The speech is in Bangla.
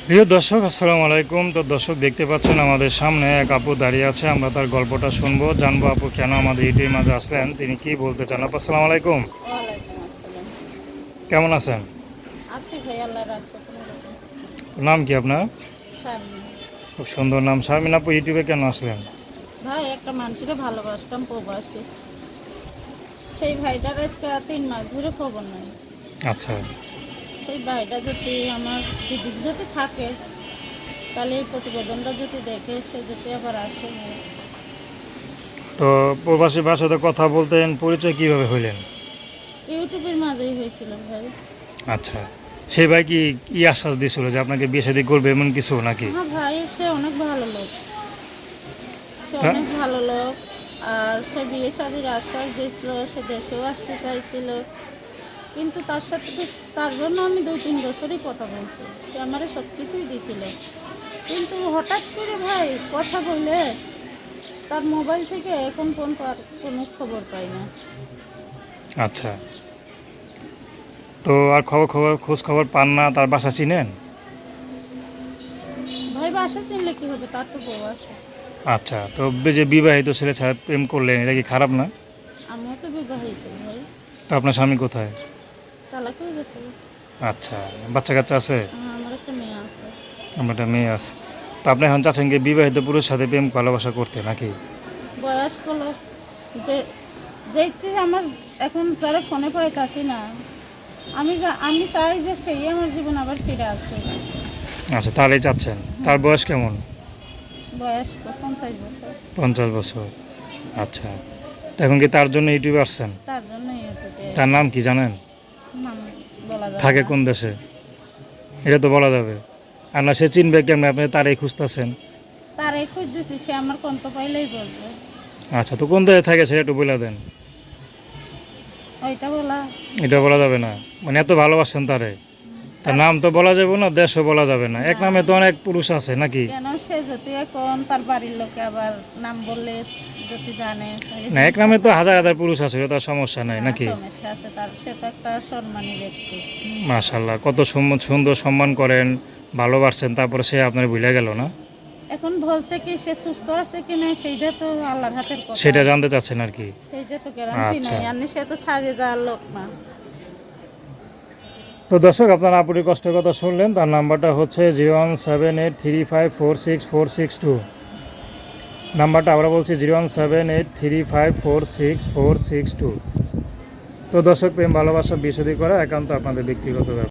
প্রিয় দর্শক, আসসালামু আলাইকুম। তো দর্শক, দেখতে পাচ্ছেন আমাদের সামনে এক আপু দাঁড়িয়ে আছে। আমরা তার গল্পটা শুনবো, জানবো আপু কেন আমাদের ইউটিউবের মাঝে আসলেন, তিনি কি বলতে চান। আপু, আসসালামু আলাইকুম। ওয়ালাইকুম আসসালাম। কেমন আছেন? আছি ভাই, আল্লাহ রাখছে কোনো রকম। নাম কি আপনার? শারমিন। খুব সুন্দর নাম। শারমিন আপু, ইউটিউবে কেন আসলেন? ভাই, একটা মানুষের ভালোবাসতাম, প্রবাসী। সেই ভাইটার আজকে 3 মাস ধরে খবর নাই। আচ্ছা। সেই ভাইটা যদি আমার দিদির যদি থাকে, তাহলে এই প্রতিবেদনটা যদি দেখে, সে যদি আবার আসে। তো প্রবাসী ভাষাতে কথা বলতেন, পরিচয় কিভাবে হইলেন? ইউটিউবের মাঝেই হয়েছিল ভাই। আচ্ছা। সেই ভাই কি কি আশ্বাস দিয়েছিল যে আপনাকে বিয়ে শাদী করবে এমন কিছু নাকি? হ্যাঁ ভাই, সে অনেক ভালো লোক। সে তা অনেক ভালো লোক। আর সে বিয়ে শাদির আশ্বাস দিয়েছিল, সে দেশেও আসতে চাইছিল। কিন্তু তার সাথে তো, তার জন্য আমি 2-3 বছরই কথা বলছি। সে আমারে সব কিছুই দিছিল। কিন্তু হঠাৎ করে ভাই কথা বললে, তার মোবাইল থেকে এখন পর্যন্ত আর কোনো খবর পাই না। আচ্ছা। তো আর খোঁজ খবর পান না? তার বাসা চিনেন? ভাই বাসা চিনলে কি হবে, তার তো বউ আছে। আচ্ছা। তো যে বিবাহিত ছেলে ছাড়া প্রেম করলেন, এটা কি খারাপ না? আমিও তো বিবাহিত ভাই। তো আপনার স্বামী কোথায়? তালাক হয়ে গেছে। আচ্ছা। বাচ্চা কাচ্চা আছে? আমার একটা মেয়ে আছে। আমার একটা মেয়ে আছে। তো আপনি এখন চাচ্ছেন কি বিবাহিত পুরুষের সাথে প্রেম ভালোবাসা করতে নাকি? বয়স্ক লোক, যে যেতে আমার এখন তারা ফোনে পাইতাছি না। আমি চাই যে সেই আমার জীবন আবার ফিরে আসে। আচ্ছা, তাহলেই চাচ্ছেন। তার বয়স কেমন? বয়স 50 বছর। 50 বছর। আচ্ছা। তো এখন কি তার জন্য ইউটিউবে আসছেন? তার জন্য ইউটিউবে। তার নাম কি জানেন? নাম বলা যাবে থাকে না। কোন দেশে? এটা তো বলা যাবে। আর না, সে চিনবে কেমন? আপনি তারই খুঁজতেছেন। তার এই খুঁজতেছি, সে আমার কন্ত পাইলেই বলবে। আচ্ছা, তো কোন দেশে থাকে সেটা একটু বলে দেন। ওইটা বলা। এটা বলা যাবে না? মানে এত ভালোবাসেন তারে? তার তার নাম তো বলা যাবে না, দেশও বলা যাবে না। এক না, নামে তো অনেক পুরুষ আছে নাকি? কেন সে যদি এখন তার বাড়ির লোকে আবার নাম বললে যদি জানে, তাহলে না, এক নামে জিনিসটা তো খারাপ হাজার হবে। হাজার পুরুষ আছে, ওটা সমস্যা নাই না, নাকি? সমস্যা আছে তার, সে তো একটা সম্মানী ব্যক্তি। মাশাল্লাহ, কত সুন্দর সম্মান করেন, ভালোবাসছেন, তারপরে সে আপনার ভুলে গেল না? এখন বলছে কি সে সুস্থ আছে কি না, সেইটা তো আল্লাহর হাতের কথা। সেটা জানতে চাচ্ছেন আর কি? সেইটা তো গ্যারান্টি আচ্ছা। নাই, আর সে তো ছাড়িয়ে যাওয়ার লোক না। তো দর্শক, আপনার আপুরির কষ্টের কথা শুনলেন। তার নাম্বারটা হচ্ছে 01783546462। নাম্বারটা আমরা বলছি 01783546462। তো দর্শক, প্রেম ভালোবাসা বিয়ে শাদী করা একান্ত আপনাদের ব্যক্তিগত ব্যাপার।